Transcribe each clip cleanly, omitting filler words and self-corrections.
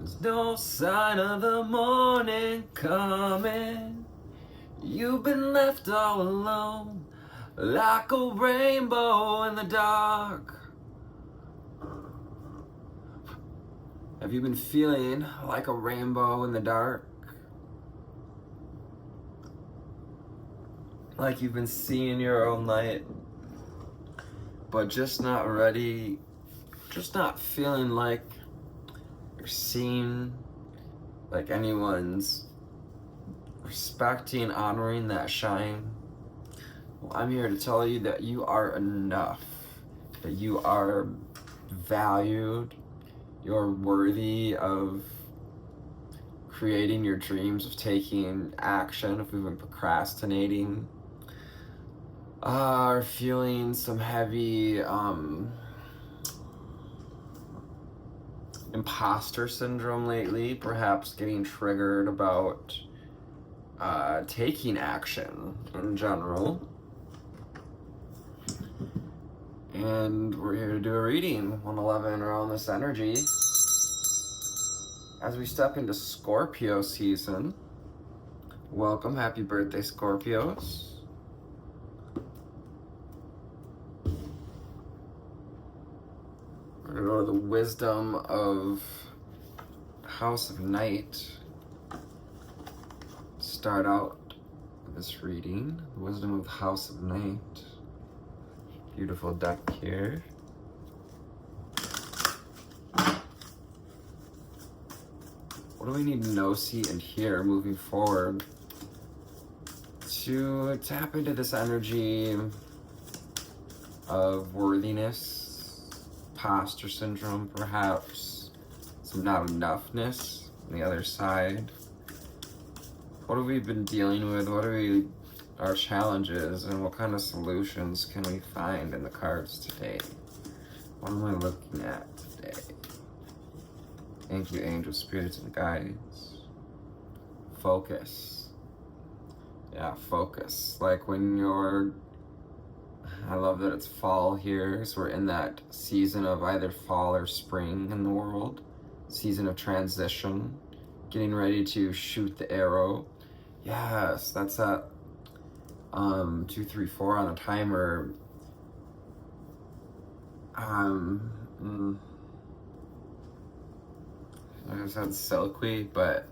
There's no sign of the morning coming. You've been left all alone, like a rainbow in the dark. Have you been feeling like a rainbow in the dark? Like you've been seeing your own light, but just not ready, just not feeling like you're seen, like anyone's respecting, honoring that shine. Well, I'm here to tell you that you are enough, that you are valued, you're worthy of creating your dreams, of taking action. If we've been procrastinating, are feeling some heavy imposter syndrome lately, perhaps getting triggered about taking action in general. And we're here to do a reading, 111 around this energy. As we step into Scorpio season, welcome, happy birthday, Scorpios. We're gonna go to the wisdom of House of Night. Start out this reading, wisdom of the House of Night. Beautiful deck here. What do we need to know, see, and hear moving forward to tap into this energy of worthiness, imposter syndrome, perhaps some not enoughness on the other side? What have we been dealing with? What are our challenges, and what kind of solutions can we find in the cards today? What am I looking at today? Thank you, angels, spirits, and guides. Focus. Yeah, focus. Like when I love that it's fall here, so we're in that season of either fall or spring in the world. Season of transition. Getting ready to shoot the arrow. Yes, that's that 2, 3, 4 on a timer. I guess that's silky, but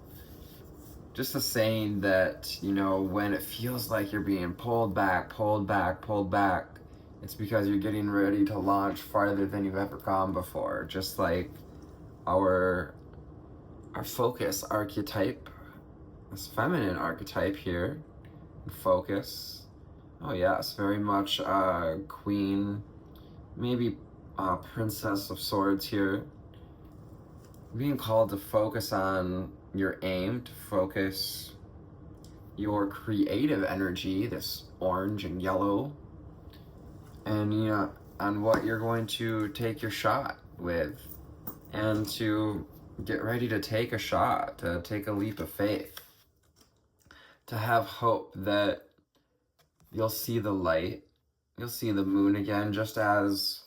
just a saying that, you know, when it feels like you're being pulled back, it's because you're getting ready to launch farther than you've ever gone before. Just like our focus archetype, this feminine archetype here, focus. Oh yes, very much queen, maybe princess of swords here. Being called to focus on your aim, to focus your creative energy, this orange and yellow, and you know, on what you're going to take your shot with, and to get ready to take a shot, to take a leap of faith, to have hope that you'll see the light, you'll see the moon again, just as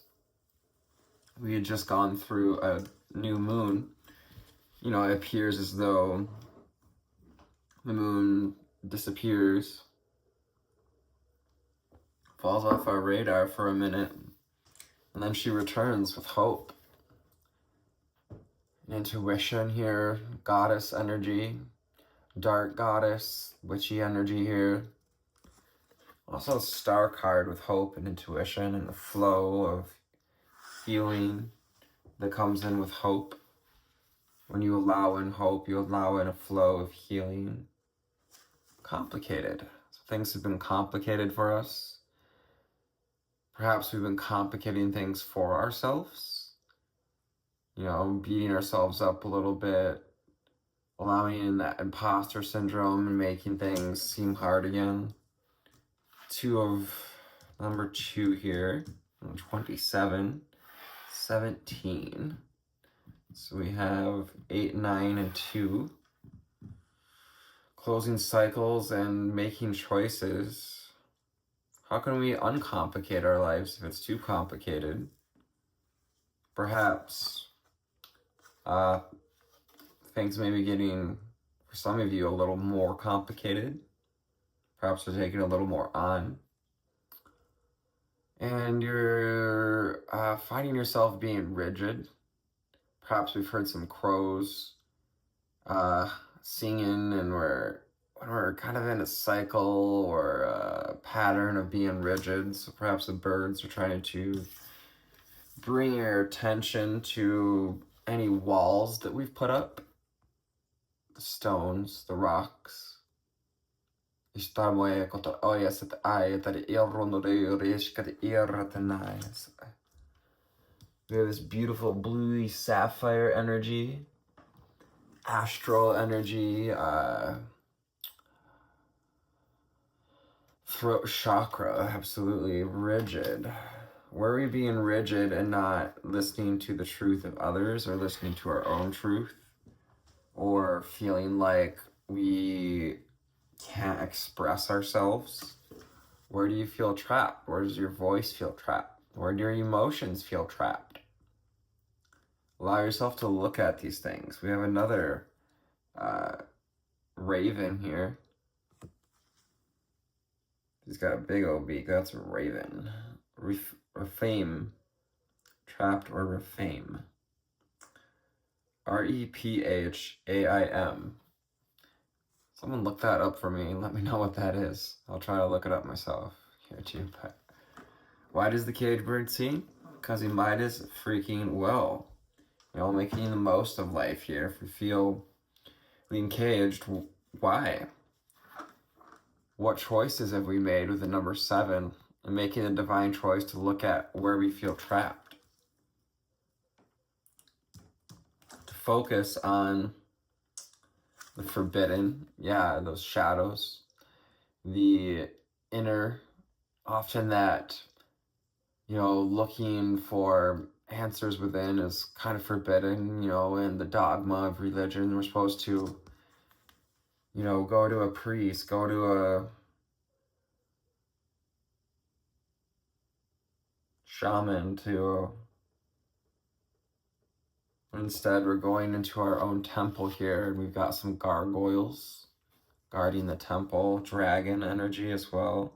we had just gone through a new moon. You know, it appears as though the moon disappears, falls off our radar for a minute, and then she returns with hope. Intuition here, goddess energy, dark goddess, witchy energy here. Also a star card with hope and intuition and the flow of healing that comes in with hope. When you allow in hope, you allow in a flow of healing. Complicated. So things have been complicated for us. Perhaps we've been complicating things for ourselves. You know, beating ourselves up a little bit, allowing in that imposter syndrome and making things seem hard again. Number 2 here, 27, 17. So we have 8, 9, and 2. Closing cycles and making choices. How can we uncomplicate our lives if it's too complicated? Perhaps things may be getting, for some of you, a little more complicated. Perhaps you're taking a little more on. And you're finding yourself being rigid. Perhaps we've heard some crows singing, and when we're kind of in a cycle or a pattern of being rigid. So perhaps the birds are trying to bring your attention to any walls that we've put up, the stones, the rocks. We have this beautiful bluey sapphire energy, astral energy, throat chakra, absolutely rigid. Where are we being rigid and not listening to the truth of others, or listening to our own truth, or feeling like we can't express ourselves? Where do you feel trapped? Where does your voice feel trapped? Where do your emotions feel trapped? Allow yourself to look at these things. We have another raven here. He's got a big old beak. That's a raven. Refame. Trapped or refame. RephAIM. Someone look that up for me and let me know what that is. I'll try to look it up myself here too. But why does the cage bird sing? Because he might as freaking well. You know, making the most of life here. If we feel being caged, why? What choices have we made with the number 7 and making a divine choice to look at where we feel trapped? To focus on the forbidden, those shadows, the inner, often that, looking for answers within is kind of forbidden, in the dogma of religion. We're supposed to, go to a priest, go to a shaman instead we're going into our own temple here, and we've got some gargoyles guarding the temple, dragon energy as well.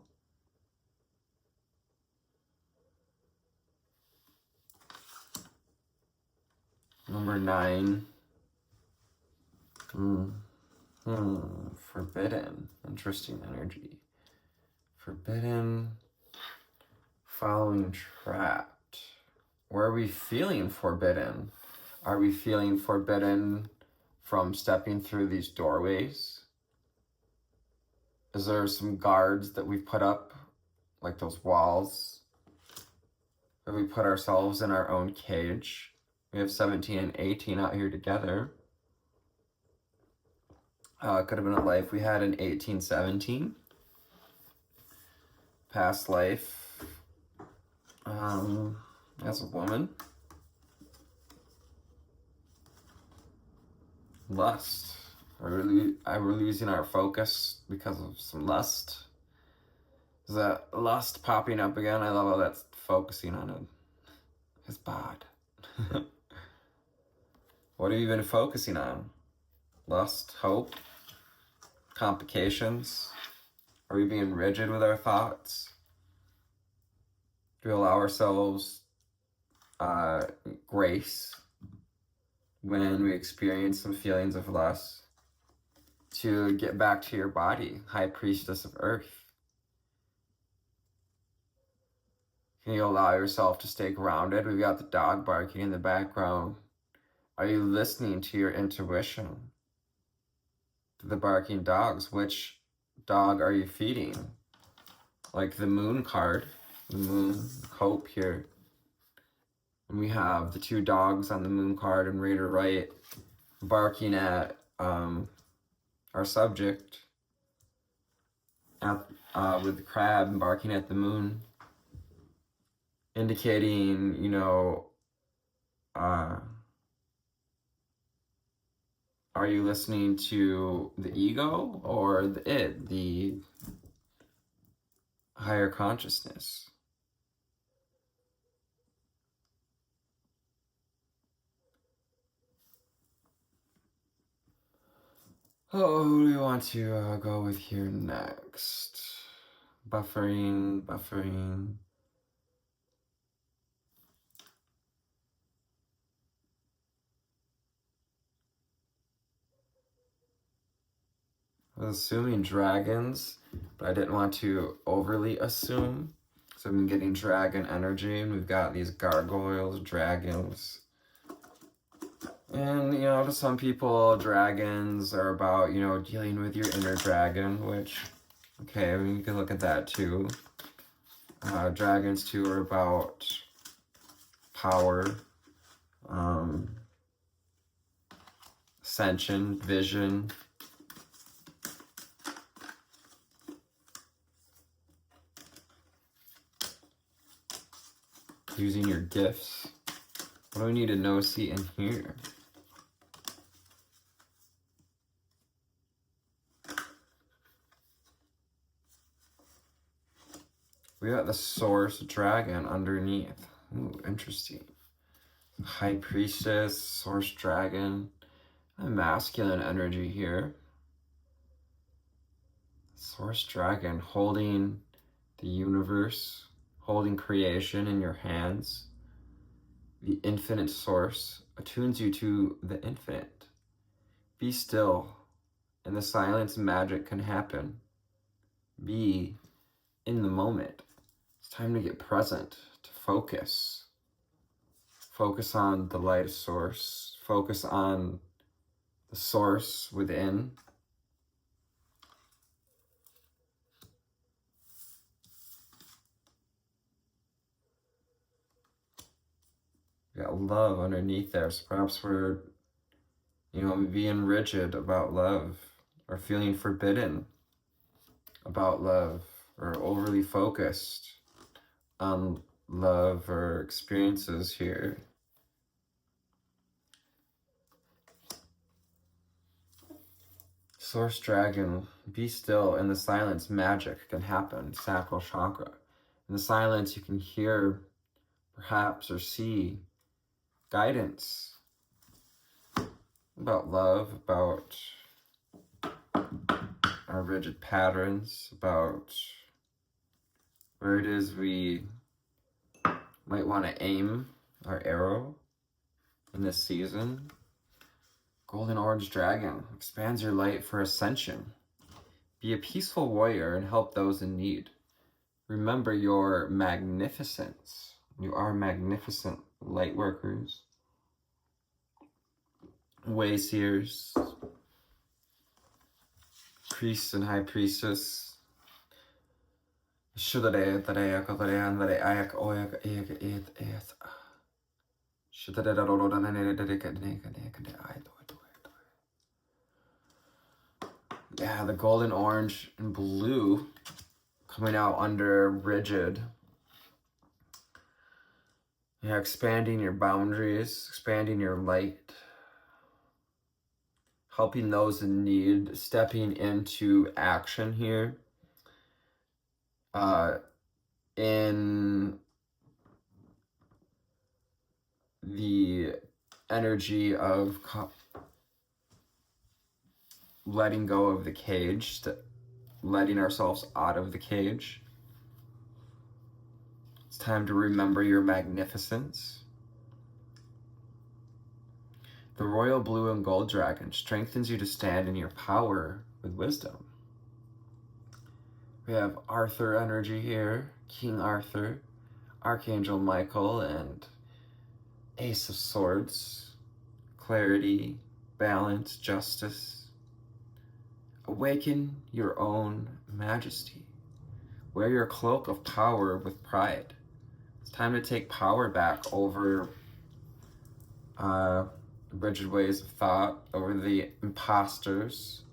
Number 9. Forbidden. Interesting energy. Forbidden. Following trapped. Where are we feeling forbidden? Are we feeling forbidden from stepping through these doorways? Is there some guards that we've put up, like those walls? Have we put ourselves in our own cage? We have 17 and 18 out here together. It could have been a life we had in 1817. Past life as a woman. Lust. Are we losing our focus because of some lust? Is that lust popping up again? I love how that's focusing on it. It's bad. What have you been focusing on? Lust, hope, complications? Are we being rigid with our thoughts? Do we allow ourselves grace when we experience some feelings of lust? To get back to your body, High Priestess of Earth. Can you allow yourself to stay grounded? We've got the dog barking in the background. Are you listening to your intuition? To the barking dogs, which dog are you feeding? Like the moon card, the moon, hope here. And we have the 2 dogs on the moon card and Raider right barking at our subject with the crab barking at the moon, indicating, are you listening to the ego or the higher consciousness? Oh, who do we want to go with here next? Buffering, buffering. I was assuming dragons, but I didn't want to overly assume. So I'm getting dragon energy, and we've got these gargoyles, dragons. And, you know, to some people, dragons are about, you know, dealing with your inner dragon, which, okay, I mean, you can look at that too. Dragons, too, are about power, ascension, vision. Using your gifts. What do we need to know, see, and hear? We got the source dragon underneath. Ooh, interesting. High priestess, source dragon. A masculine energy here. Source dragon holding the universe, holding creation in your hands. The infinite source attunes you to the infinite. Be still. In the silence, magic can happen. Be in the moment. It's time to get present, to focus. Focus on the light source. Focus on the source within. We got love underneath there. So perhaps we're, you know, being rigid about love or feeling forbidden about love or overly focused on love or experiences here. Source dragon, be still. In the silence, magic can happen. Sacral chakra. In the silence, you can hear, perhaps, or see guidance about love, about our rigid patterns, about where it is we might want to aim our arrow in this season. Golden Orange Dragon expands your light for ascension. Be a peaceful warrior and help those in need. Remember your magnificence. You are magnificent, light workers, way seers, priests and high priestess. Yeah, the golden, orange, and blue coming out under rigid. Yeah, expanding your boundaries, expanding your light, helping those in need, stepping into action here. In the energy of letting go of the cage, letting ourselves out of the cage. It's time to remember your magnificence. The royal blue and gold dragon strengthens you to stand in your power with wisdom. We have Arthur energy here, King Arthur, Archangel Michael, and Ace of Swords. Clarity, balance, justice. Awaken your own majesty. Wear your cloak of power with pride. It's time to take power back over rigid ways of thought, over the imposters.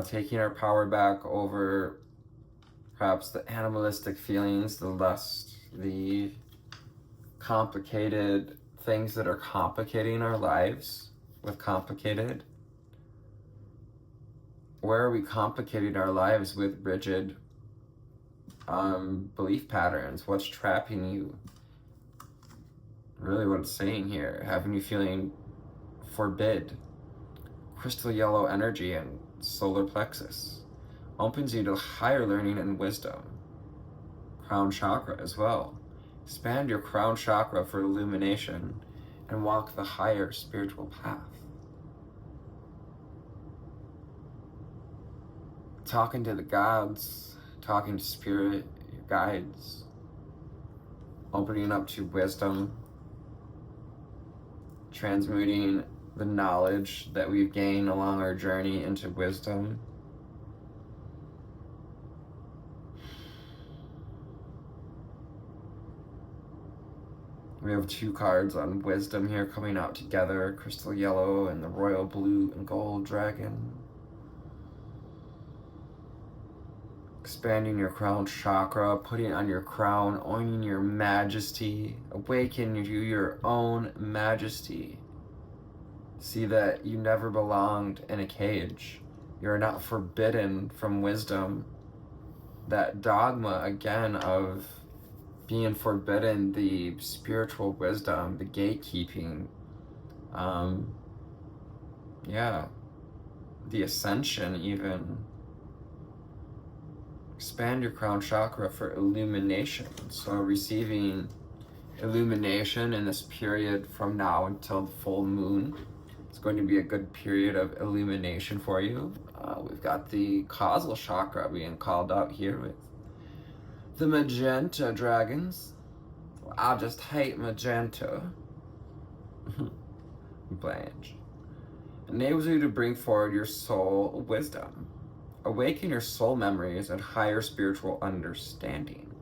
Taking our power back over perhaps the animalistic feelings, the lust, the complicated things that are complicating our lives with complicated. Where are we complicating our lives with rigid belief patterns? What's trapping you? Really what it's saying here, having you feeling forbid, crystal yellow energy and solar plexus. Opens you to higher learning and wisdom. Crown chakra as well. Expand your crown chakra for illumination and walk the higher spiritual path. Talking to the gods, talking to spirit, your guides, opening up to wisdom, transmuting the knowledge that we've gained along our journey into wisdom. We have 2 cards on wisdom here coming out together, crystal yellow and the royal blue and gold dragon. Expanding your crown chakra, putting on your crown, owning your majesty, awaken to your own majesty. See that you never belonged in a cage. You're not forbidden from wisdom. That dogma, again, of being forbidden the spiritual wisdom, the gatekeeping, the ascension even. Expand your crown chakra for illumination. So receiving illumination in this period from now until the full moon. It's going to be a good period of illumination for you. We've got the causal chakra being called out here with the magenta dragons. I just hate magenta. Blanche. Enables you to bring forward your soul wisdom. Awaken your soul memories and higher spiritual understanding.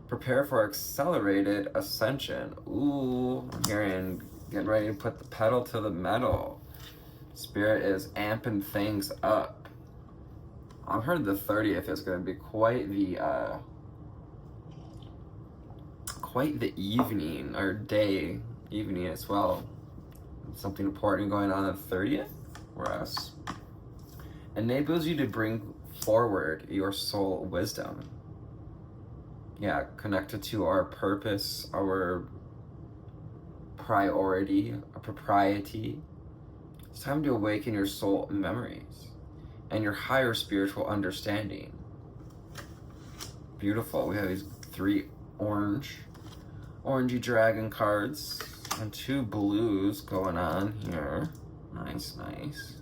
Prepare for accelerated ascension. Ooh, I'm hearing, getting ready to put the pedal to the metal. Spirit is amping things up. I've heard the 30th is going to be quite the evening, or day, evening as well. Something important going on the 30th for us. Enables you to bring forward your soul wisdom. Yeah, connected to our purpose, our priority, our propriety. It's time to awaken your soul memories and your higher spiritual understanding. Beautiful. We have these 3 orangey dragon cards and 2 blues going on here. Nice, nice.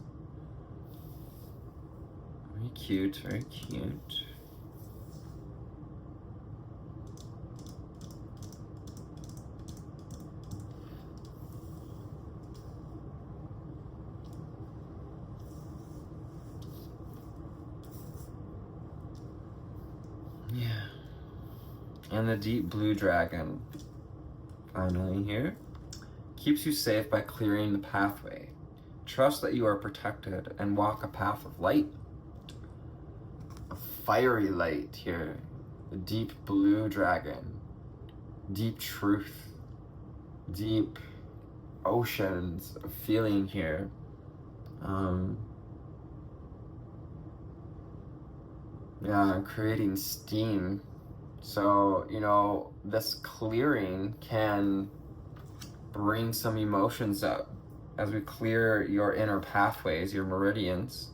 Very cute, very cute. Yeah. And the deep blue dragon, finally here, keeps you safe by clearing the pathway. Trust that you are protected and walk a path of light. A fiery light here. The deep blue dragon. Deep truth. Deep oceans of feeling here. Creating steam. So, this clearing can bring some emotions up as we clear your inner pathways, your meridians.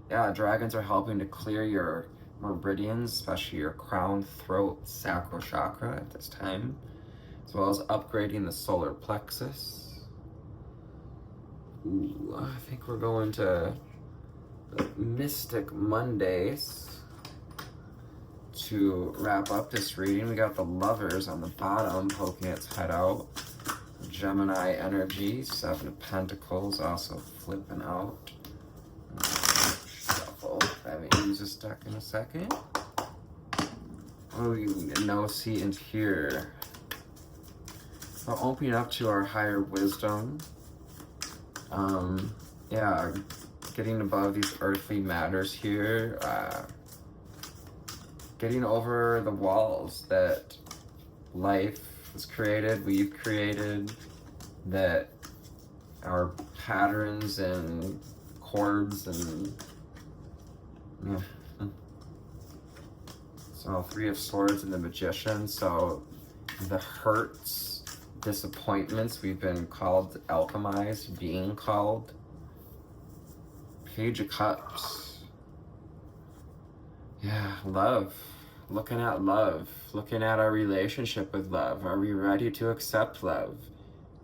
Yeah, dragons are helping to clear your meridians, especially your crown, throat, sacral chakra at this time, as well as upgrading the solar plexus. Ooh, I think we're going to the Mystic Mondays to wrap up this reading. We got the Lovers on the bottom poking its head out. Gemini energy, 7 of Pentacles also flipping out. Shuffle. I haven't used this deck in a second. Oh, no, see, and hear. So opening up to our higher wisdom. Getting above these earthly matters here. Getting over the walls that life has created, we've created, that our patterns and cords and So 3 of Swords and the Magician. So the hurts, disappointments, we've been called alchemized, being called. Page of Cups. Yeah, love. Looking at love. Looking at our relationship with love. Are we ready to accept love?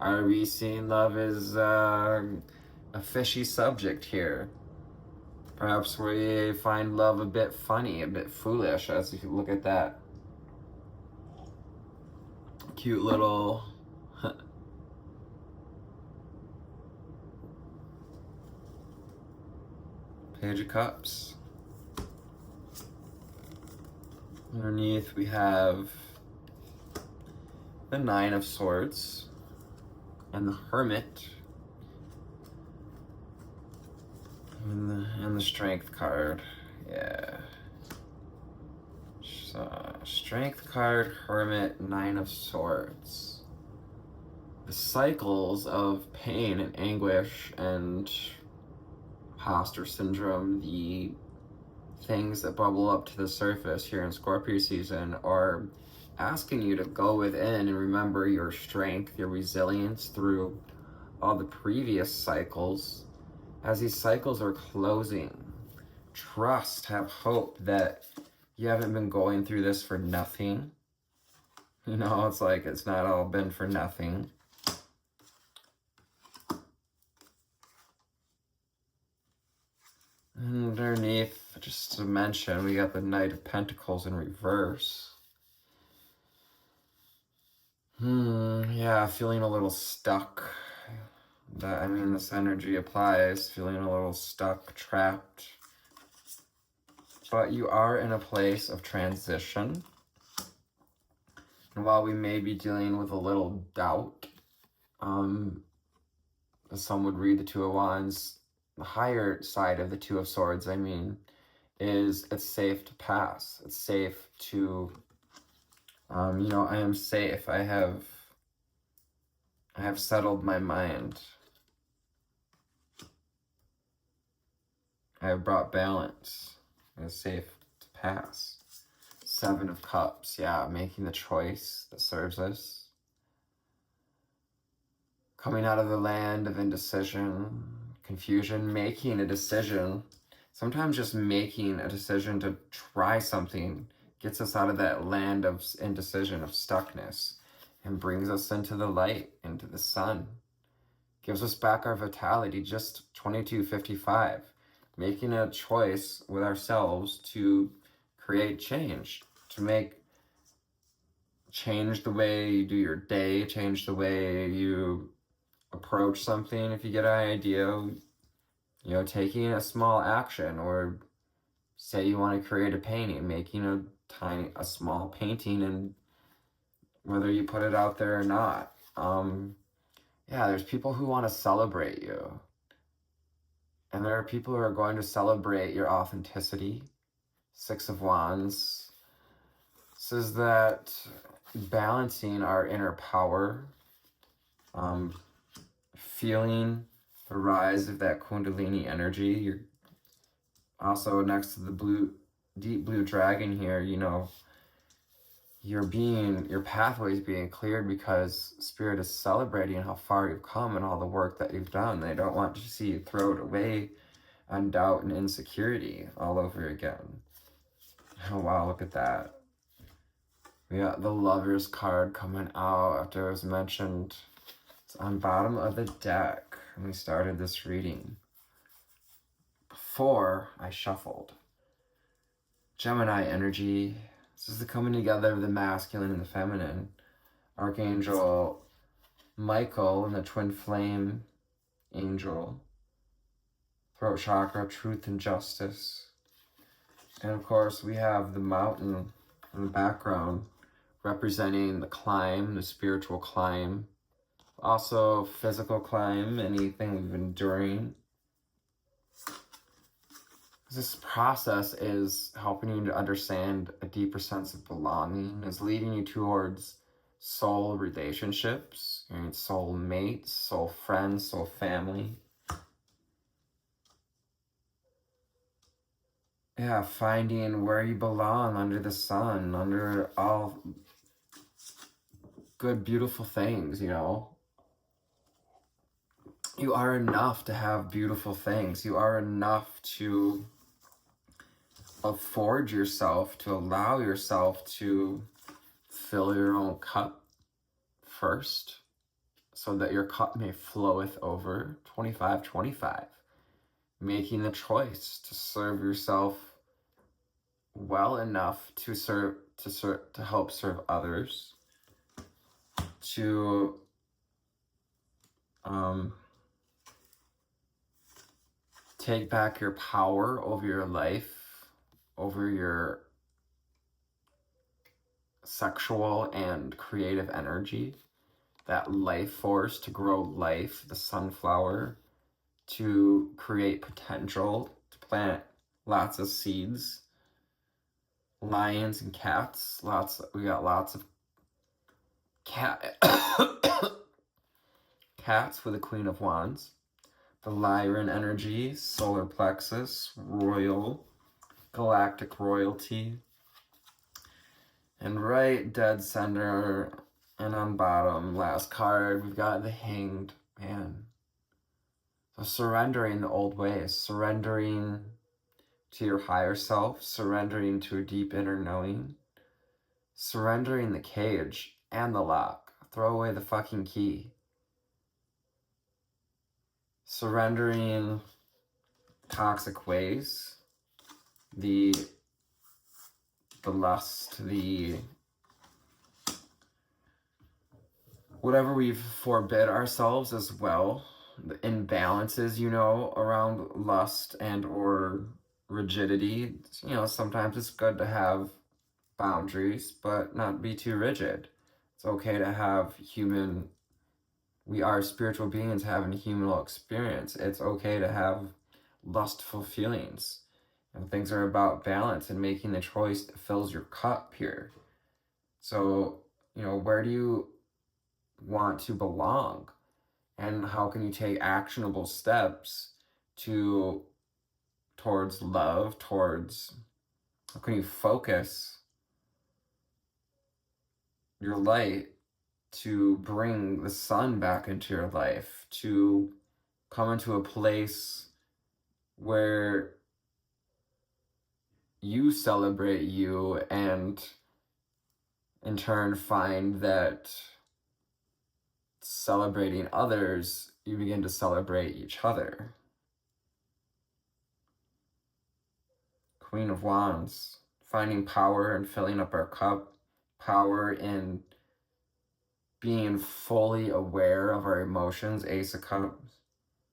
Are we seeing love as a fishy subject here? Perhaps we find love a bit funny, a bit foolish, as you look at that cute little Page of Cups. Underneath we have the 9 of Swords and the Hermit and the Strength card. Yeah. So, Strength card, Hermit, 9 of Swords. The cycles of pain and anguish and imposter syndrome, the things that bubble up to the surface here in Scorpio season, are asking you to go within and remember your strength, your resilience through all the previous cycles. As these cycles are closing, trust, have hope that you haven't been going through this for nothing. You know, it's like it's not all been for nothing. Underneath, just to mention, we got the Knight of Pentacles in reverse. Yeah, feeling a little stuck. I mean, this energy applies, feeling a little stuck, trapped. But you are in a place of transition. And while we may be dealing with a little doubt, some would read the Two of Wands, the higher side of the Two of Swords, I mean, is it's safe to pass. It's safe to, you know, I am safe. I have settled my mind. I have brought balance. It's safe to pass. 7 of Cups, yeah, making the choice that serves us. Coming out of the land of indecision, confusion, making a decision. Sometimes just making a decision to try something gets us out of that land of indecision, of stuckness, and brings us into the light, into the sun. Gives us back our vitality, just 2255. Making a choice with ourselves to create change, to change the way you do your day, change the way you approach something. If you get an idea, you know, taking a small action, or say you want to create a painting, making a small painting, and whether you put it out there or not. Yeah, there's people who want to celebrate you. And there are people who are going to celebrate your authenticity. 6 of Wands says that balancing our inner power, feeling the rise of that Kundalini energy. You're also next to the deep blue dragon here, you know, your pathway is being cleared because Spirit is celebrating how far you've come and all the work that you've done. They don't want to see you throw it away on doubt and insecurity all over again. Oh wow, look at that. We got the Lovers card coming out after it was mentioned. It's on bottom of the deck when we started this reading. Before I shuffled. Gemini energy. This is the coming together of the masculine and the feminine. Archangel Michael and the twin flame angel. Throat chakra, truth and justice. And of course we have the mountain in the background representing the climb, the spiritual climb. Also physical climb, anything we've been enduring. This process is helping you to understand a deeper sense of belonging. It's leading you towards soul relationships, soul mates, soul friends, soul family. yeah, finding where you belong under the sun, under all good, beautiful things, you know. You are enough to have beautiful things. You are enough to afford yourself, to allow yourself to fill your own cup first, so that your cup may floweth over. 25-25. Making the choice to serve yourself well enough to help serve others, to take back your power over your life, over your sexual and creative energy, that life force to grow life, the sunflower, to create potential, to plant lots of seeds, lions and cats, we got lots of cat cats with the Queen of Wands, the Lyran energy, solar plexus, royal, galactic royalty, and right dead center and on bottom, last card, we've got the Hanged Man. So surrendering the old ways, surrendering to your higher self, surrendering to a deep inner knowing, surrendering the cage and the lock. Throw away the fucking key. Surrendering toxic ways, the lust, the whatever we've forbid ourselves as well, the imbalances, you know, around lust and or rigidity. You know, sometimes it's good to have boundaries, but not be too rigid. It's okay to have we are spiritual beings having a human experience. It's okay to have lustful feelings. And things are about balance and making the choice that fills your cup here. So, you know, where do you want to belong? And how can you take actionable steps towards love, how can you focus your light to bring the sun back into your life, to come into a place where you celebrate you and in turn find that celebrating others, you begin to celebrate each other. Queen of Wands, finding power and filling up our cup, power in being fully aware of our emotions, Ace of Cups,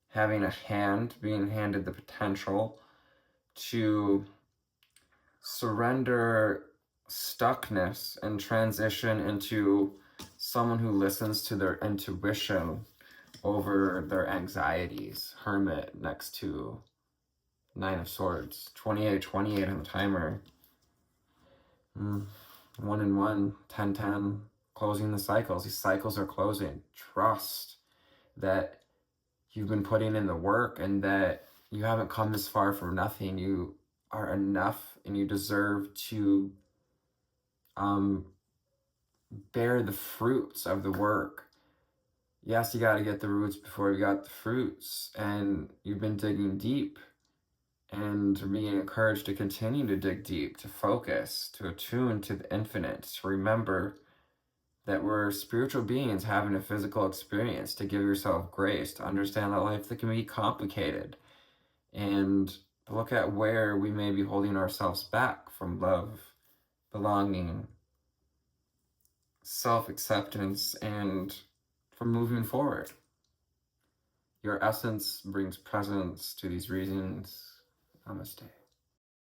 having being handed the potential to surrender stuckness and transition into someone who listens to their intuition over their anxieties. Hermit next to Nine of Swords. 28-28 on the timer. 1 and 1, 10-10. Closing the cycles. These cycles are closing. Trust that you've been putting in the work and that you haven't come this far for nothing. You are enough and you deserve to bear the fruits of the work. Yes, you got to get the roots before you got the fruits, and you've been digging deep and being encouraged to continue to dig deep, to focus, to attune to the infinite, to remember that we're spiritual beings having a physical experience, to give yourself grace, to understand that life that can be complicated, and look at where we may be holding ourselves back from love, belonging, self-acceptance, and from moving forward. Your essence brings presence to these reasons. Namaste.